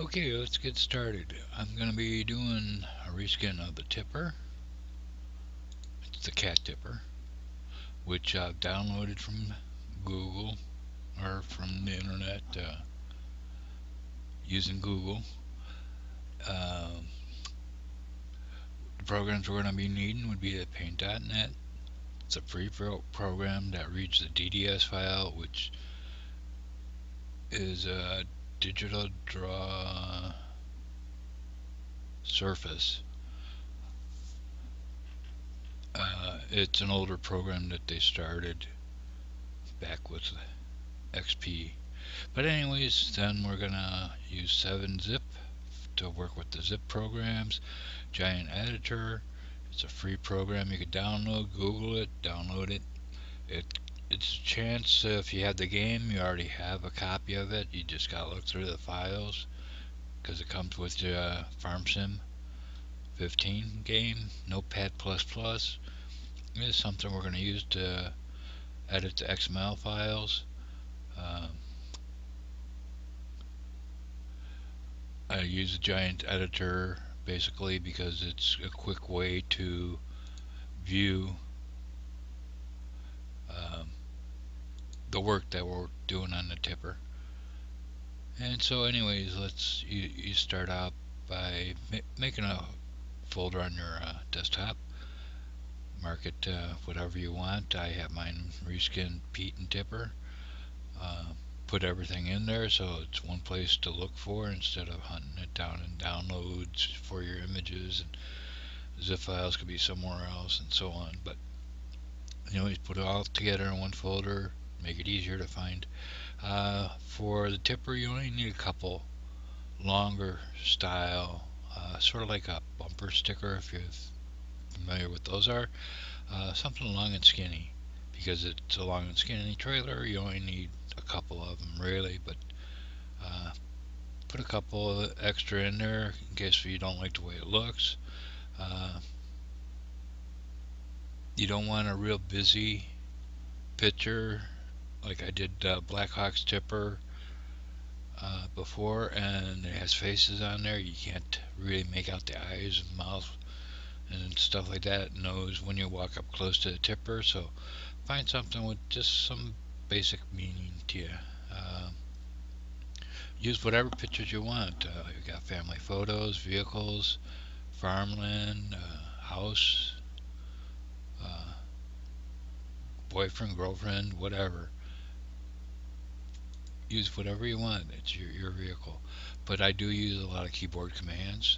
Okay, let's get started. I'm going to be doing a reskin of the tipper. It's the cat tipper, which I've downloaded from Google or from the internet using Google. Uh, the programs we're going to be needing would be the Paint.net. It's a free program that reads the DDS file, which is a digital draw surface. It's an older program that they started back with XP. But anyways, then we're gonna use 7-zip to work with the zip programs. Giant Editor, it's a free program you can download. Google it, download it. It's a chance if you have the game, you already have a copy of it. You just gotta look through the files because it comes with the Farm Sim 15 game. Notepad++ is something we're gonna use to edit the XML files. Um, I use a Giant Editor basically because it's a quick way to view um, the work that we're doing on the tipper. And so anyways, you start out by making a folder on your desktop. Mark it whatever you want. I have mine ReSkin Pete and Tipper. Uh, put everything in there so it's one place to look for instead of hunting it down in downloads for your images, and zip files could be somewhere else and so on. But you always put it all together in one folder, make it easier to find. For the tipper, you only need a couple longer style, sort of like a bumper sticker, if you're familiar with those are. Something long and skinny, because it's a long and skinny trailer. You only need a couple of them really, but uh, put a couple extra in there in case you don't like the way it looks. Uh, you don't want a real busy picture like I did Blackhawk's tipper before, and it has faces on there. You can't really make out the eyes and mouth and stuff like that, nose, when you walk up close to the tipper. So find something with just some basic meaning to you. Uh, Use whatever pictures you want. You got family photos, vehicles, farmland, house, uh, boyfriend, girlfriend, whatever. Use whatever you want. It's your vehicle. But I do use a lot of keyboard commands.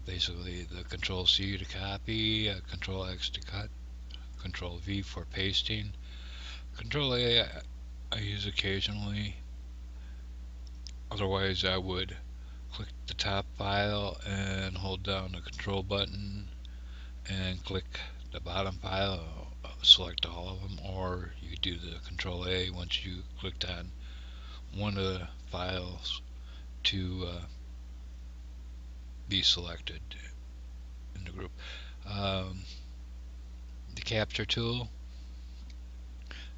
Basically, the Control C to copy, Control X to cut, Control V for pasting. Control A I use occasionally. Otherwise, I would click the top file and hold down the Control button and click the bottom file, select all of them, or you do the Control A once you clicked on one of the files to be selected in the group. Um, the capture tool,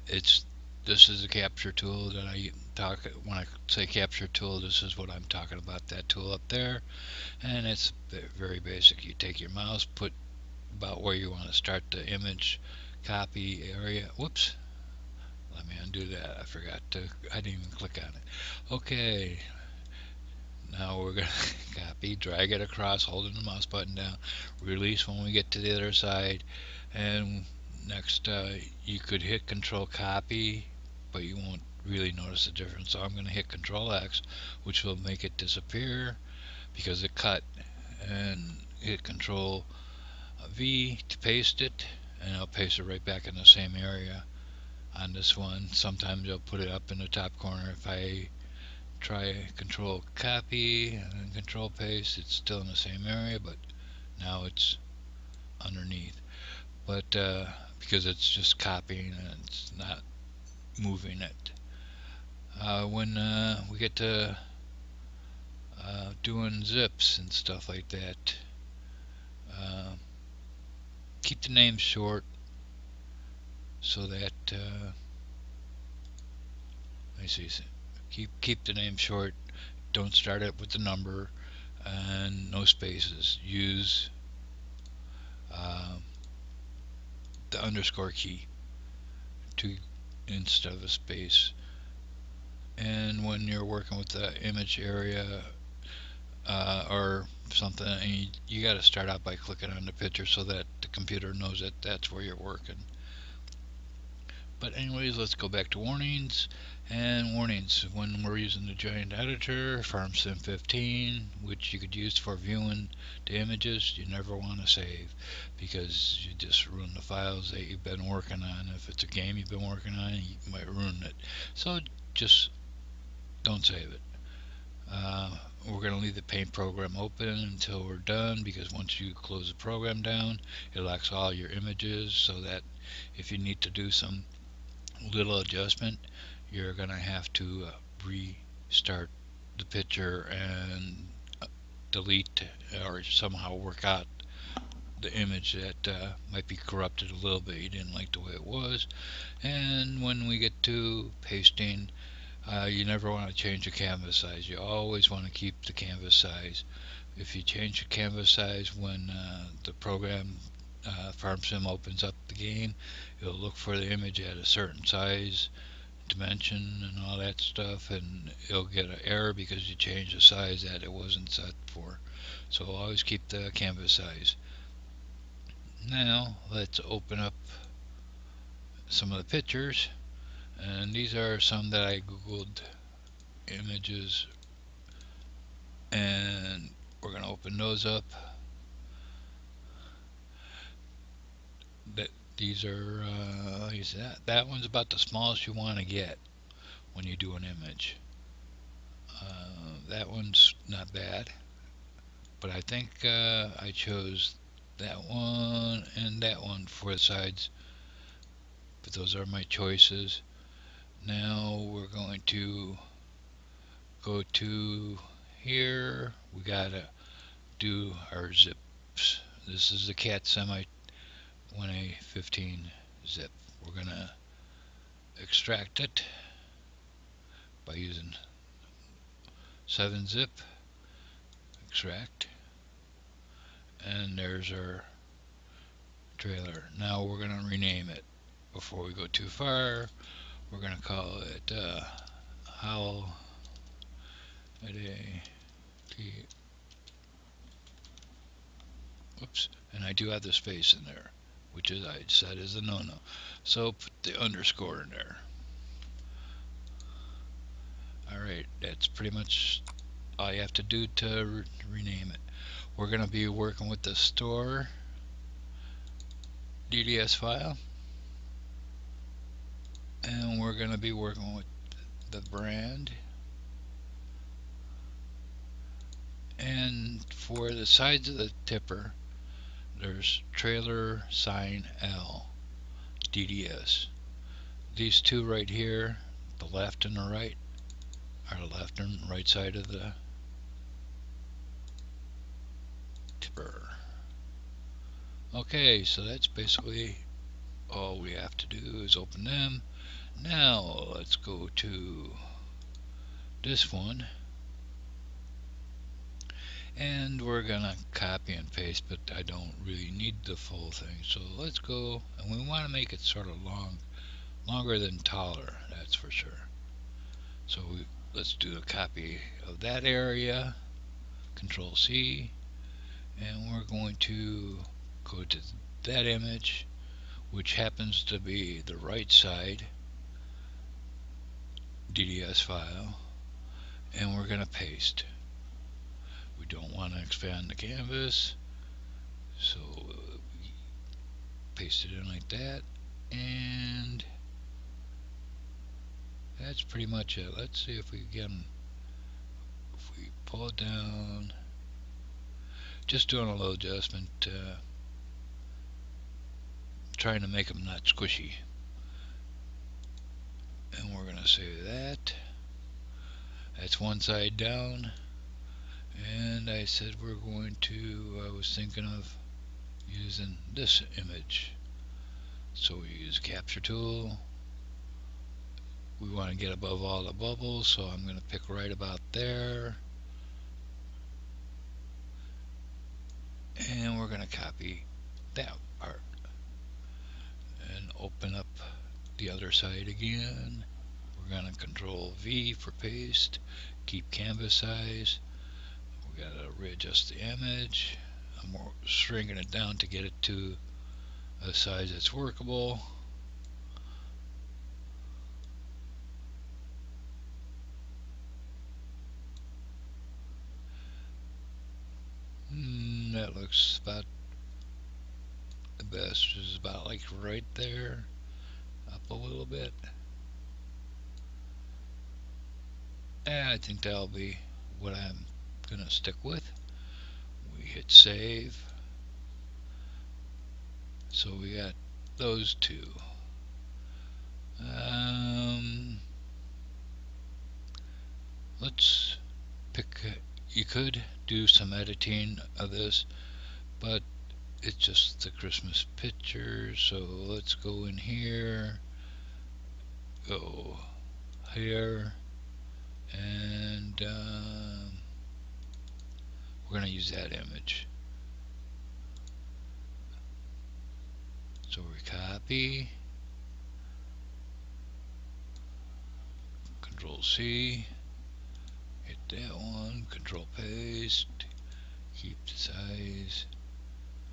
it's this is a capture tool that I talk when I say capture tool. This is what I'm talking about. That tool up there, and it's very basic. You take your mouse, put about where you want to start the image copy area. Whoops. Let me undo that. I forgot to. I didn't even click on it. Okay. Now we're going to copy, drag it across, holding the mouse button down, release when we get to the other side, and next you could hit Control Copy, but you won't really notice the difference. So I'm going to hit Control X, which will make it disappear because it cut, and hit Control V to paste it, and I'll paste it right back in the same area on this one. Sometimes I'll put it up in the top corner. If I try Control Copy and Control Paste, it's still in the same area, but now it's underneath. But because it's just copying and it's not moving it. When we get to doing zips and stuff like that, uh, keep the name short so that let me see. Keep the name short. don't start it with the number and no spaces. Use uh, the underscore key to instead of a space. And when you're working with the image area or something, and you got to start out by clicking on the picture so that the computer knows that that's where you're working. But anyways, let's go back to warnings. And warnings, when we're using the giant editor, FarmSim 15, which you could use for viewing the images, you never want to save because you just ruin the files that you've been working on. If it's a game you've been working on, you might ruin it. So just don't save it. We're going to leave the paint program open until we're done, because once you close the program down, it locks all your images, so that if you need to do some little adjustment, you're going to have to restart the picture and delete or somehow work out the image that might be corrupted a little bit. You didn't like the way it was. And when we get to pasting, you never want to change the canvas size. You always want to keep the canvas size. If you change the canvas size when the program FarmSim opens up the game, it'll look for the image at a certain size, dimension, and all that stuff, and it'll get an error because you changed the size that it wasn't set for. So always keep the canvas size. Now let's open up some of the pictures, and these are some that I googled images, and we're going to open those up. That these are that one's about the smallest you want to get when you do an image. That one's not bad, but I think I chose that one and that one for the sides, but those are my choices. Now we're going to go to here. We gotta do our zips. This is the Cat Semi 1A15 zip. We're gonna extract it by using 7-zip, extract, and there's our trailer. Now we're going to rename it. Before we go too far, we're going to call it Holiday T. Whoops, and I do have the space in there, which is I said is a no-no. So put the underscore in there. Alright, that's pretty much all you have to do to rename it. We're going to be working with the store DDS file, and we're going to be working with the brand, and for the sides of the tipper there's trailer sign L DDS. These two right here, the left and the right, are the left and right side of the tipper. Okay, so that's basically all we have to do is open them. Now let's go to this one, and we're gonna copy and paste, but I don't really need the full thing, so let's go, and we want to make it sort of longer than taller, that's for sure. So let's do a copy of that area, Control C, and we're going to go to that image, which happens to be the right side DDS file, and we're going to paste. We don't want to expand the canvas, so we paste it in like that, and that's pretty much it. Let's see if we can, if we pull it down, just doing a little adjustment, trying to make them not squishy. And we're going to save that. That's one side down. And I said we're going to, I was thinking of using this image. So we use capture tool, We want to get above all the bubbles, so I'm going to pick right about there. And we're going to copy that part and open up the other side again. We're going to Control V for paste, keep canvas size. We got to readjust the image. I'm shrinking it down to get it to a size that's workable. That looks about the best. Is about like right there, up a little bit. And I think that'll be what I'm gonna stick with. We hit save. So we got those two. Let's pick. You could do some editing of this, but it's just the Christmas picture. So let's go in here, go here, and we're going to use that image. So we copy, Control C, hit that one, Control paste, keep the size,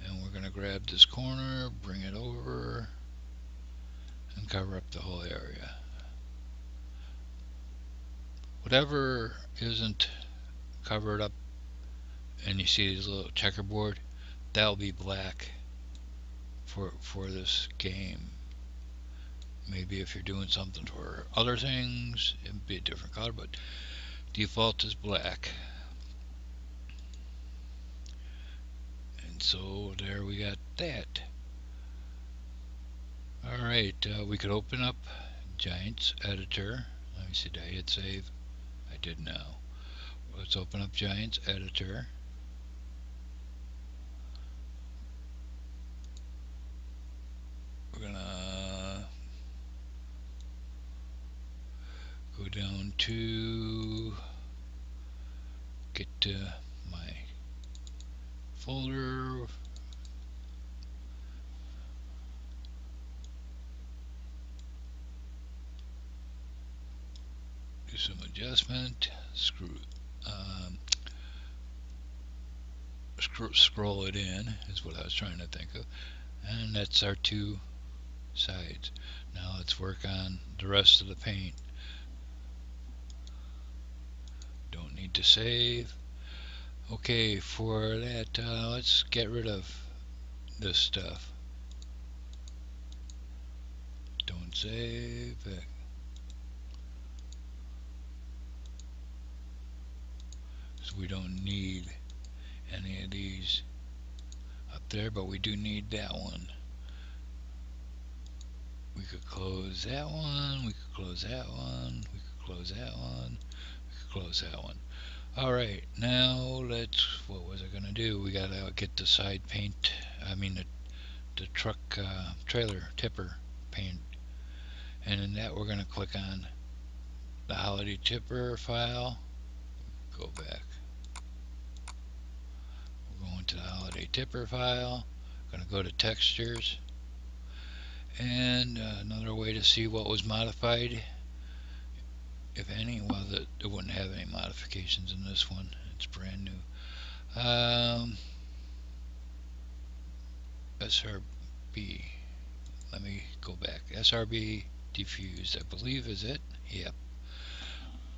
and we're going to grab this corner, bring it over, and cover up the whole area. Whatever isn't covered up and you see this little checkerboard, that'll be black for this game. Maybe if you're doing something for other things, it'd be a different color, but default is black. And so there we got that. Alright, we could open up Giants Editor. Let me see, did I hit save? I did now. Let's open up Giants Editor. We're gonna go down to get my folder. Do some adjustment. Scroll it in is what I was trying to think of, and that's our two sides. Now let's work on the rest of the paint. Don't need to save. Okay, for that, let's get rid of this stuff. Don't save it. So we don't need any of these up there, but we do need that one. We could close that one, we could close that one, we could close that one, we could close that one. Alright, now let's, what was I gonna do? We gotta get the side paint, the truck trailer tipper paint. And in that we're gonna click on the holiday tipper file, go back. We're going to the holiday tipper file, gonna go to textures, and another way to see what was modified, if any, well, it wouldn't have any modifications in this one, it's brand new. SRB, let me go back, SRB diffused, I believe is it, yep,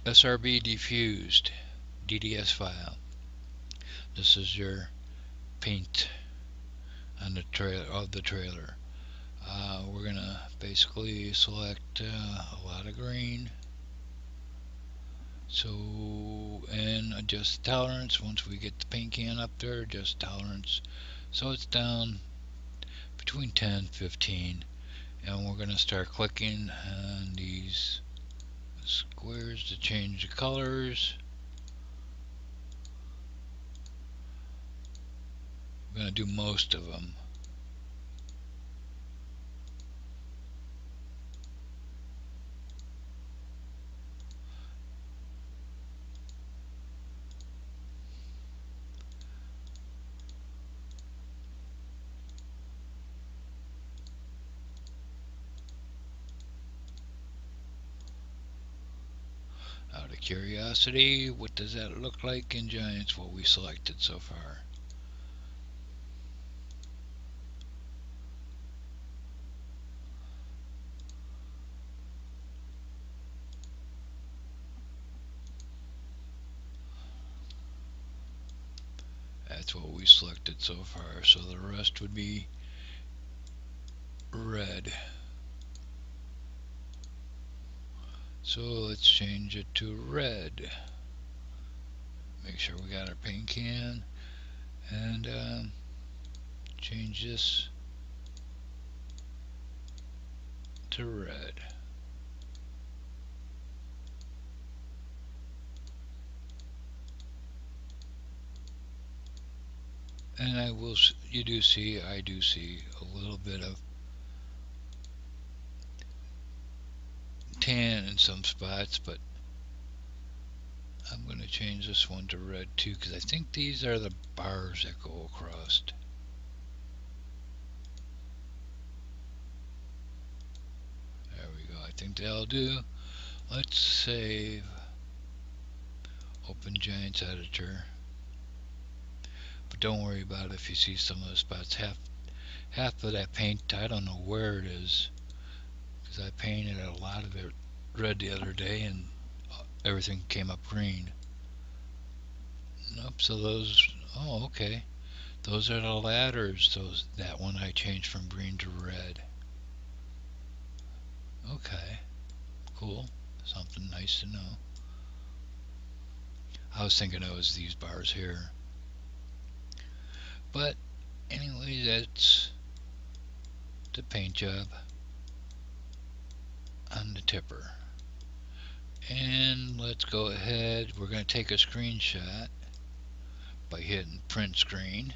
SRB diffused DDS file. This is your paint on the trailer. We're gonna basically select a lot of green, so, and adjust tolerance. Once we get the paint can up there, adjust tolerance so it's down between 10 15, and we're gonna start clicking on these squares to change the colors. We're gonna do most of them. curiosity, what does that look like in Giants, what we selected so far? That's what we selected so far, so the rest would be red. So let's change it to red. Make sure we got our paint can, and change this to red. And I do see a little bit of tan in some spots, but I'm going to change this one to red too, because I think these are the bars that go across. There we go. I think that'll do. Let's save. Open Giants Editor. But don't worry about it if you see some of the spots. Half of that paint, I don't know where it is, because I painted a lot of it red the other day, and everything came up green. Nope. So those. Oh, okay. Those are the ladders. That one I changed from green to red. Okay. Cool. Something nice to know. I was thinking it was these bars here. But anyway, that's the paint job on the tipper. And let's go ahead. We're going to take a screenshot by hitting print screen.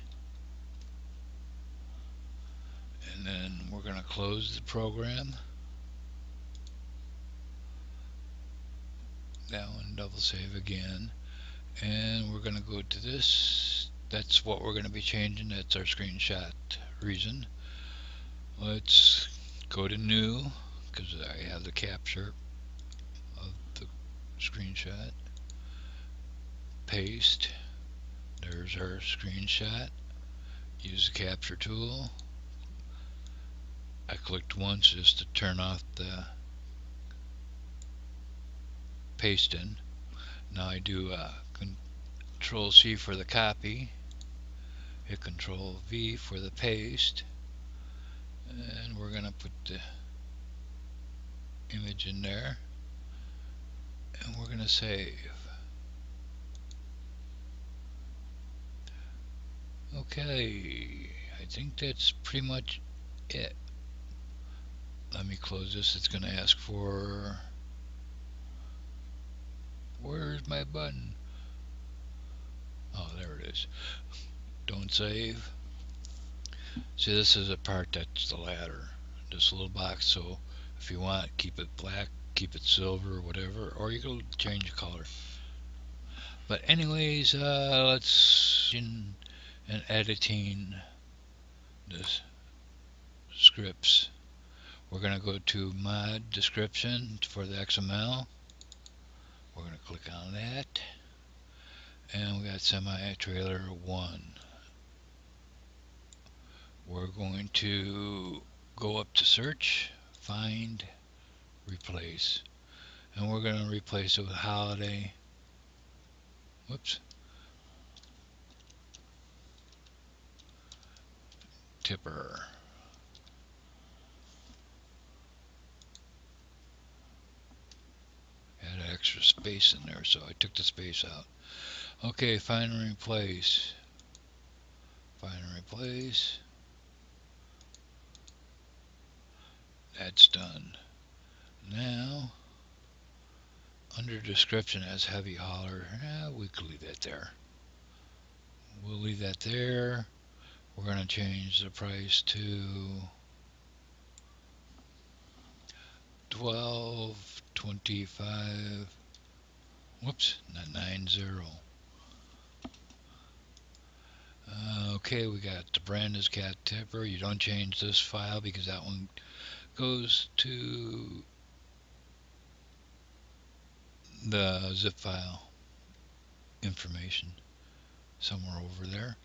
And then we're going to close the program. That one, double save again. And we're going to go to this. That's what we're going to be changing. That's our screenshot reason. Let's go to new, because I have the capture of the screenshot. Paste. There's our screenshot. Use the capture tool. I clicked once just to turn off the pasting. Now I do Control C for the copy. Hit Control V for the paste. And we're going to put the image in there. And we're going to save. Okay, I think that's pretty much it. Let me close this. It's going to ask for. Where's my button? Oh, there it is. Don't save. See, this is a part that's the ladder. This little box. So if you want, keep it black, keep it silver, whatever, or you can change the color. But anyways, let's in and editing the scripts. We're going to go to mod description for the XML. We're going to click on that. And we got semi-trailer 1. We're going to go up to search, find, replace. And we're going to replace it with holiday. Whoops. Tipper. Had an extra space in there, so I took the space out. Okay, find and replace. Find and replace. That's done. Now, under description as heavy hauler, we could leave that there. We'll leave that there. We're going to change the price to $12.25. Whoops, not 90. Okay, we got the brand is Cat Tipper. You don't change this file because that one goes to the zip file information somewhere over there.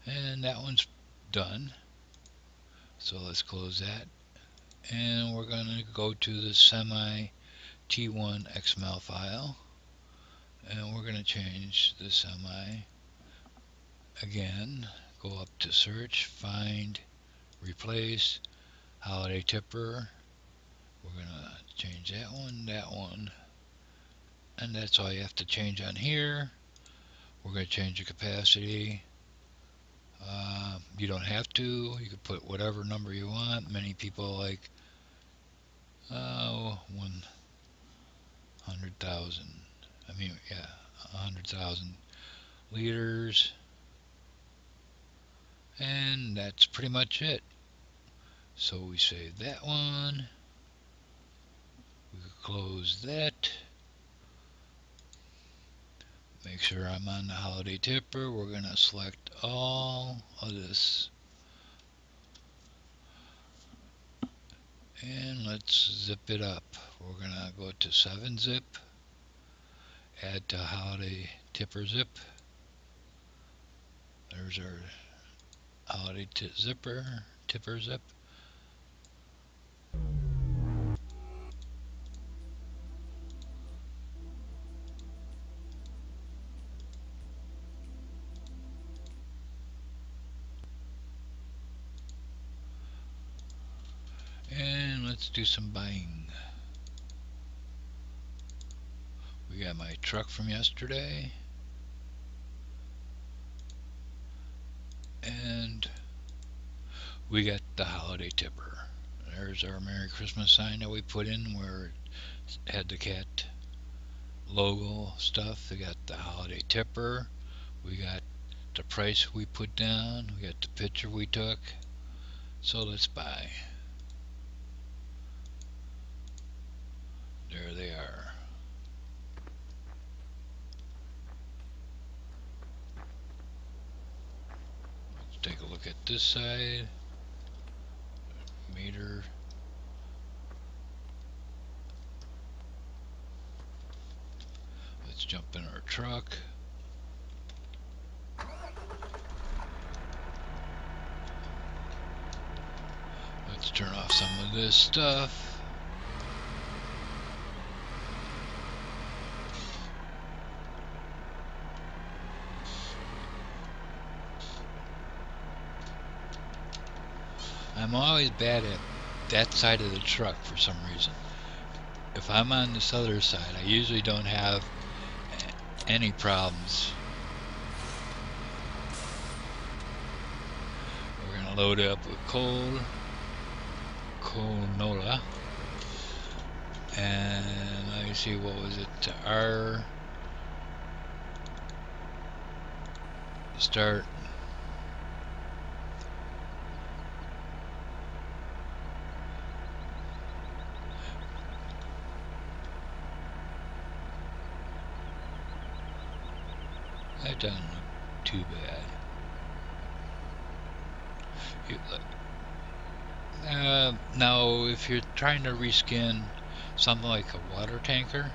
And that one's done. So let's close that. And we're going to go to the semi T1 XML file. And we're going to change the semi again. Go up to search, find, replace, holiday tipper. We're going to change that one, and that's all you have to change on here. We're going to change the capacity. You don't have to. You can put whatever number you want. Many people like 100,000. I mean, yeah, 100,000 liters. And that's pretty much it. So we save that one. We close that. Make sure I'm on the holiday tipper. We're going to select all of this. And let's zip it up. We're going to go to 7-zip. Add to holiday tipper zip. There's our holiday tipper zip. And let's do some buying. We got my truck from yesterday. And we got the holiday tipper. There's our Merry Christmas sign that we put in where it had the cat logo stuff. We got the holiday tipper. We got the price we put down. We got the picture we took. So let's buy. There they are. Let's take a look at this side. Meter. Let's jump in our truck. Let's turn off some of this stuff. I'm always bad at that side of the truck for some reason. If I'm on this other side, I usually don't have any problems. We're going to load it up with coal nola. And let me see, what was it? R start. That doesn't look too bad. Now, if you're trying to reskin something like a water tanker,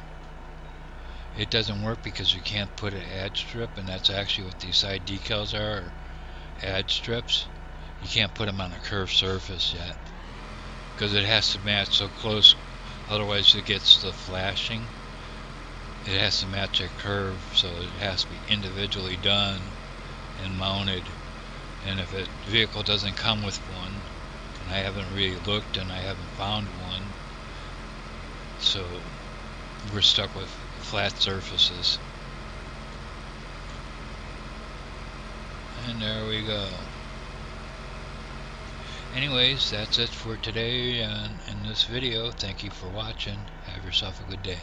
it doesn't work because you can't put an ad strip, and that's actually what these side decals are ad strips. You can't put them on a curved surface yet because it has to match so close, otherwise it gets the flashing. It has to match a curve, so it has to be individually done and mounted. And if a vehicle doesn't come with one, and I haven't really looked and I haven't found one, so we're stuck with flat surfaces. And there we go. Anyways, that's it for today in this video. Thank you for watching. Have yourself a good day.